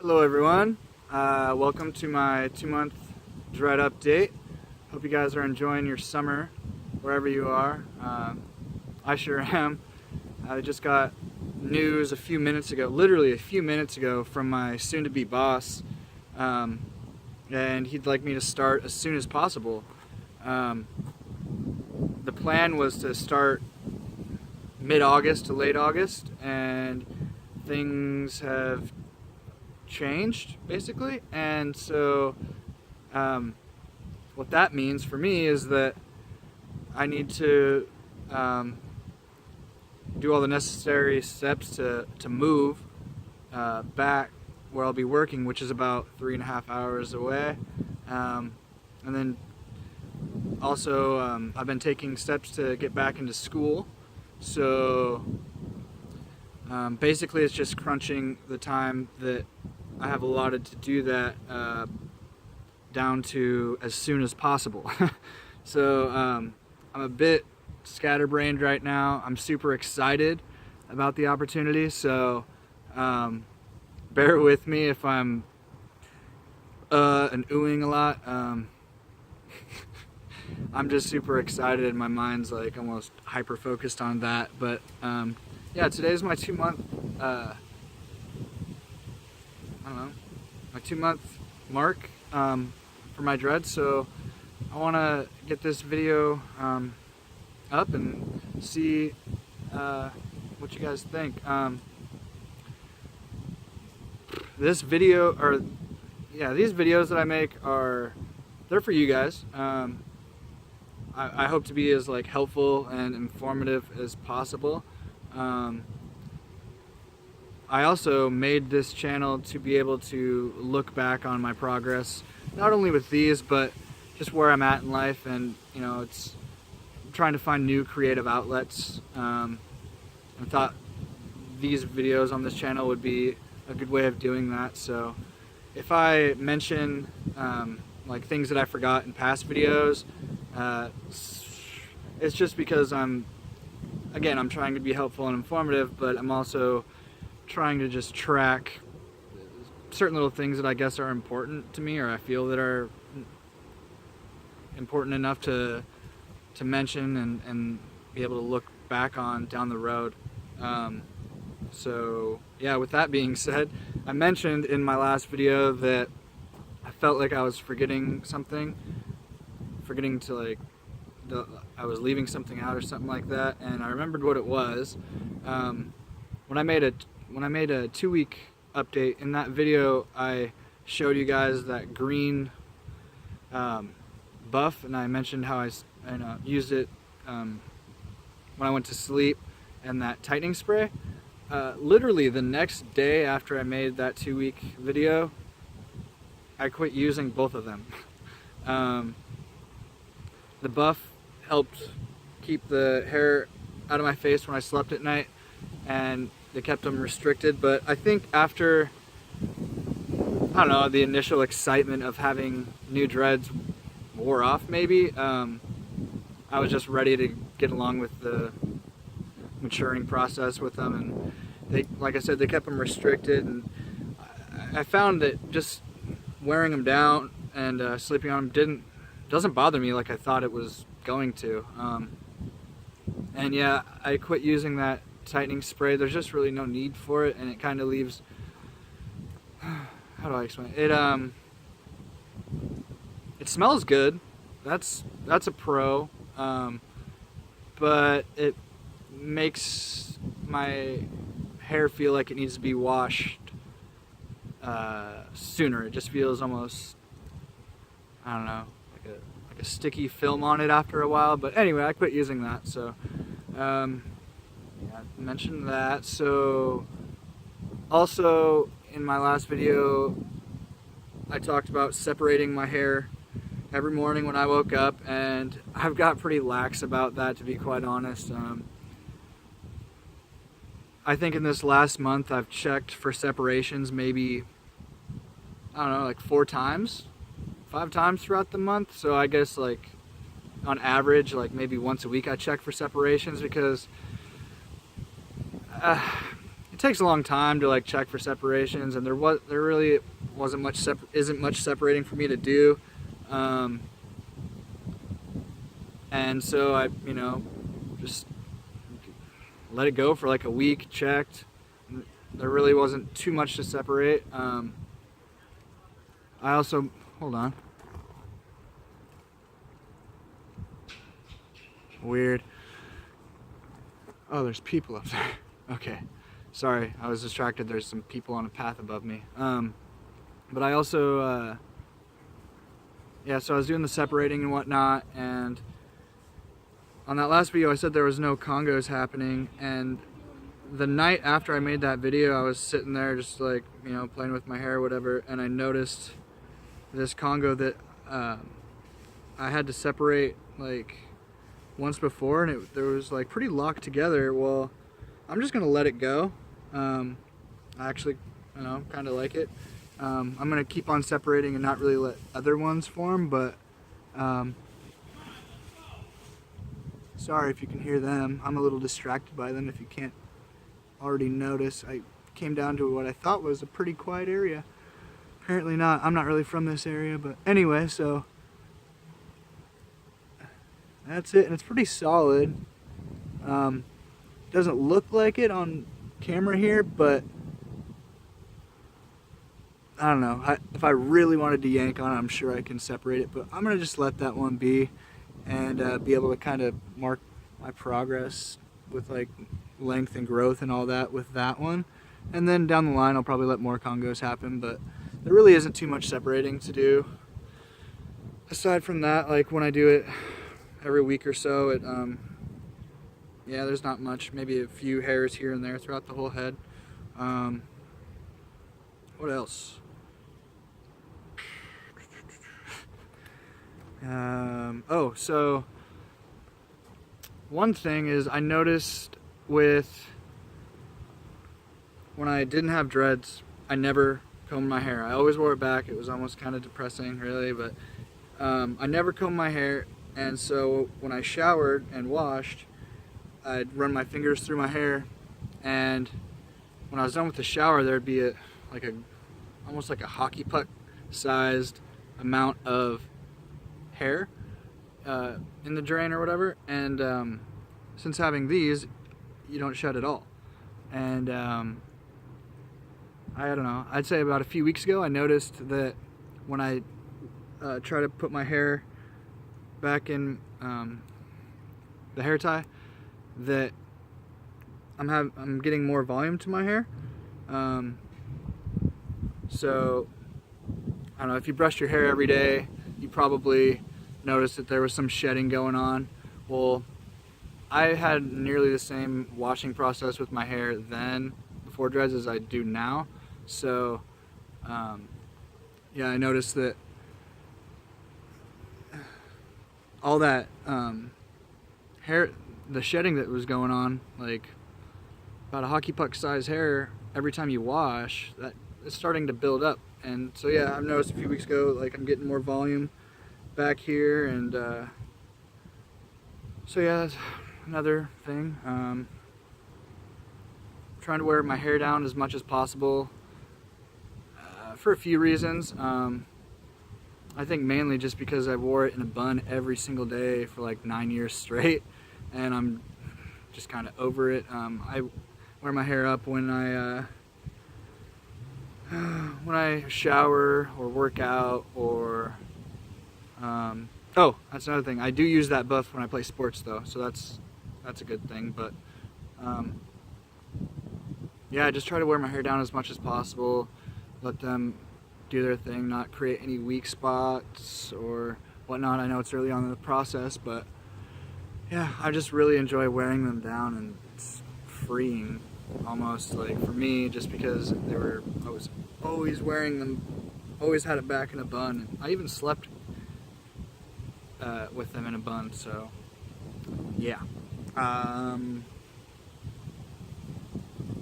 Hello everyone, welcome to my 2-month dread update. Hope you guys are enjoying your summer wherever you are. I sure am. I just got news a few minutes ago, literally a few minutes ago, from my soon-to-be boss, and he'd like me to start as soon as possible. The plan was to start mid-August to late August, and things have changed basically, and so what that means for me is that I need to do all the necessary steps to move back where I'll be working, which is about 3.5 hours away, and then also I've been taking steps to get back into school, so basically it's just crunching the time that I have allotted to do that down to as soon as possible. So I'm a bit scatterbrained right now. I'm super excited about the opportunity, so bear with me if I'm and oohing a lot. I'm just super excited and my mind's like almost hyper focused on that. But yeah, today's my 2-month my 2-month mark for my dread, so I want to get this video up and see what you guys think. This video, or yeah, these videos that I make they're for you guys. I hope to be as helpful and informative as possible. I also made this channel to be able to look back on my progress, not only with these, but just where I'm at in life, and I'm trying to find new creative outlets. I thought these videos on this channel would be a good way of doing that. So if I mention things that I forgot in past videos, it's just because I'm trying to be helpful and informative, but I'm also trying to just track certain little things that I guess are important to me, or I feel that are important enough to mention and be able to look back on down the road. So yeah, with that being said, I mentioned in my last video that I felt like I was forgetting something, I was leaving something out or something like that, and I remembered what it was. When I made a 2-week update, in that video I showed you guys that green buff, and I mentioned how I used it when I went to sleep, and that tightening spray. Literally the next day after I made that 2-week video, I quit using both of them. The buff helped keep the hair out of my face when I slept at night, and they kept them restricted. But I think after, I don't know, the initial excitement of having new dreads wore off, maybe, I was just ready to get along with the maturing process with them, and they, like I said, they kept them restricted, and I found that just wearing them down and sleeping on them doesn't bother me like I thought it was going to. And yeah, I quit using that tightening spray. There's just really no need for it, and it kind of leaves, how do I explain it? It smells good. That's a pro, but it makes my hair feel like it needs to be washed sooner. It just feels almost, I don't know, like a sticky film on it after a while. But anyway, I quit using that. So yeah, I mentioned that. So also in my last video I talked about separating my hair every morning when I woke up, and I've got pretty lax about that, to be quite honest. I think in this last month I've checked for separations maybe, I don't know, 4 times, 5 times throughout the month. So I guess on average maybe once a week I check for separations, because it takes a long time to like check for separations, and there really isn't much separating for me to do, and so I just let it go for like a week, checked. There really wasn't too much to separate. I also, hold on. Weird. Oh, there's people up there. Okay. Sorry, I was distracted. There's some people on a path above me. But I also, yeah, so I was doing the separating and whatnot, and on that last video I said there was no congos happening, and the night after I made that video I was sitting there just like, playing with my hair or whatever, and I noticed this congo that I had to separate like once before, and there was like pretty locked together. Well, I'm just gonna let it go. I actually, kind of like it. I'm gonna keep on separating and not really let other ones form, but sorry if you can hear them. I'm a little distracted by them. If you can't already notice, I came down to what I thought was a pretty quiet area. Apparently not. I'm not really from this area, but anyway, so that's it, and it's pretty solid. Doesn't look like it on camera here, but I don't know. If I really wanted to yank on it, I'm sure I can separate it, but I'm gonna just let that one be and be able to kind of mark my progress with like length and growth and all that with that one. And then down the line I'll probably let more congos happen, but there really isn't too much separating to do. Aside from that, like when I do it every week or so, yeah, there's not much, maybe a few hairs here and there throughout the whole head. What else? Oh, so one thing is I noticed when I didn't have dreads, I never combed my hair. I always wore it back. It was almost kind of depressing, really, but I never combed my hair, and so when I showered and washed, I'd run my fingers through my hair, and when I was done with the shower, there'd be almost like a hockey puck sized amount of hair in the drain or whatever, and since having these, you don't shed at all. And I don't know, I'd say about a few weeks ago I noticed that when I try to put my hair back in the hair tie, that I'm getting more volume to my hair. So I don't know, if you brushed your hair every day, you probably noticed that there was some shedding going on. Well, I had nearly the same washing process with my hair then, before dreads, as I do now. So yeah, I noticed that all that hair, the shedding that was going on, like about a hockey puck size hair every time you wash, that is starting to build up. And so yeah, I've noticed a few weeks ago, like I'm getting more volume back here, and so yeah, that's another thing. Trying to wear my hair down as much as possible for a few reasons. I think mainly just because I wore it in a bun every single day for like 9 years straight, and I'm just kind of over it. I wear my hair up when I shower or work out, or oh, that's another thing. I do use that buff when I play sports though, so that's a good thing. But yeah, I just try to wear my hair down as much as possible, let them do their thing, not create any weak spots or whatnot. I know it's early on in the process, but yeah, I just really enjoy wearing them down, and it's freeing almost, like for me, just because I was always wearing them, always had it back in a bun, and I even slept with them in a bun. So yeah, and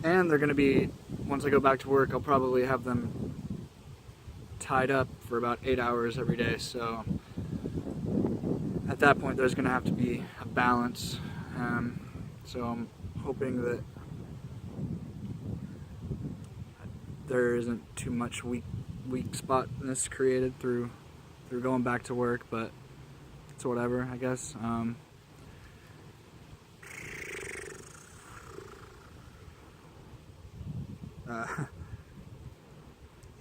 they're gonna be, once I go back to work, I'll probably have them tied up for about 8 hours every day. So at that point, there's gonna have to be a balance. So I'm hoping that there isn't too much weak spotness created through going back to work, but it's whatever, I guess.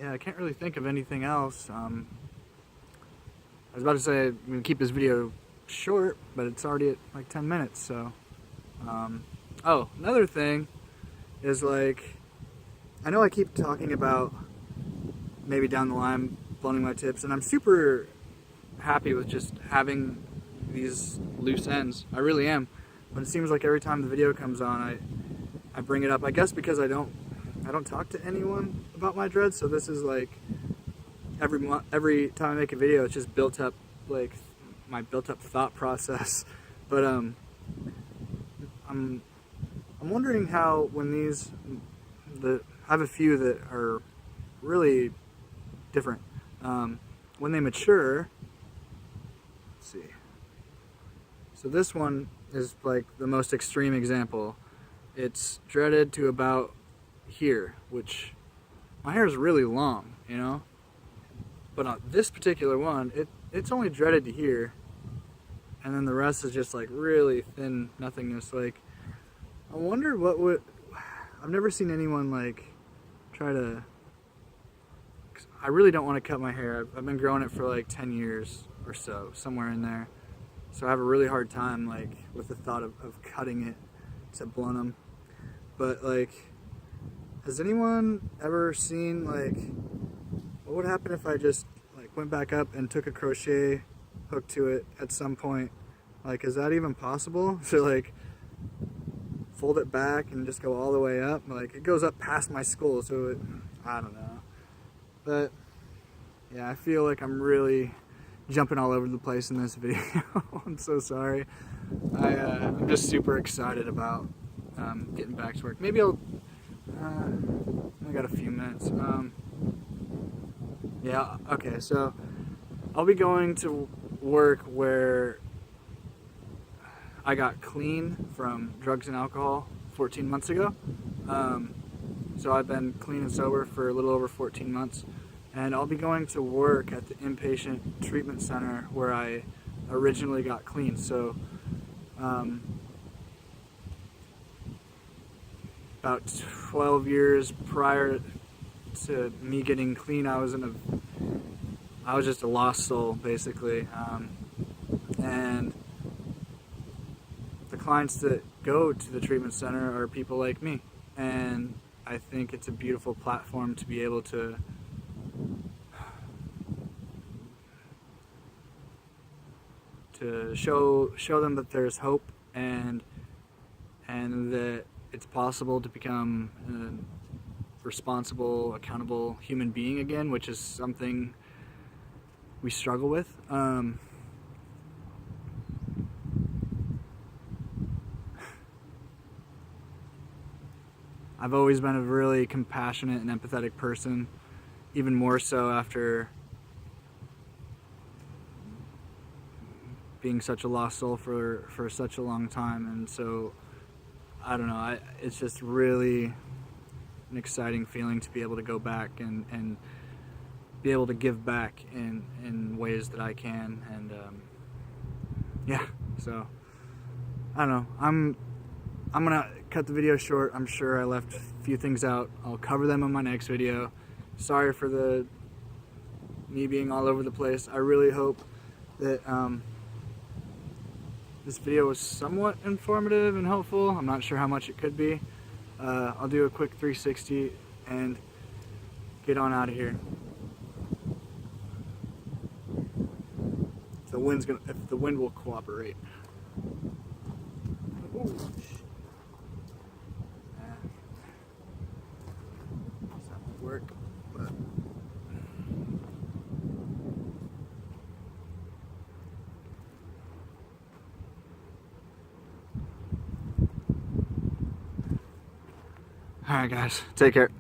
Yeah, I can't really think of anything else. I was about to say I'm gonna keep this video short, but it's already at like 10 minutes, so. Oh, another thing is, like, I know I keep talking about maybe down the line blowing my tips, and I'm super happy with just having these loose ends. I really am. But it seems like every time the video comes on, I bring it up. I guess because I don't talk to anyone about my dreads, so this is like every time I make a video, it's just built up, like my built up thought process. But I'm wondering how when I have a few that are really different. When they mature, let's see. So this one is like the most extreme example. It's dreaded to about here, which my hair is really long, you know. But on this particular one, it's only dreaded to here, and then the rest is just like really thin nothingness. Like, I wonder what would. I've never seen anyone like try to. I really don't want to cut my hair. I've been growing it for like 10 years or so, somewhere in there. So I have a really hard time like with the thought of cutting it to Blenheim. But like, has anyone ever seen like what would happen if I just like went back up and took a crochet hook to it at some point? Like, is that even possible? To like fold it back and just go all the way up? Like, it goes up past my skull, so I don't know. But yeah, I feel like I'm really jumping all over the place in this video. I'm so sorry. I'm just super excited about getting back to work. Maybe I'll. I got a few minutes. Yeah. Okay. So I'll be going to work where I got clean from drugs and alcohol 14 months ago. So I've been clean and sober for a little over 14 months. And I'll be going to work at the inpatient treatment center where I originally got clean. So about 12 years prior to me getting clean, I was just a lost soul, basically. And the clients that go to the treatment center are people like me. And I think it's a beautiful platform to be able to show them that there's hope and that it's possible to become a responsible, accountable human being again, which is something we struggle with. I've always been a really compassionate and empathetic person, even more so after being such a lost soul for such a long time. And so, I don't know, it's just really an exciting feeling to be able to go back and be able to give back in ways that I can. And yeah, so I don't know, I'm gonna cut the video short. I'm sure I left a few things out. I'll cover them in my next video. Sorry for me being all over the place. I really hope that this video was somewhat informative and helpful. I'm not sure how much it could be. I'll do a quick 360 and get on out of here. If the wind will cooperate. Ooh. That won't work, but. Alright guys, take care.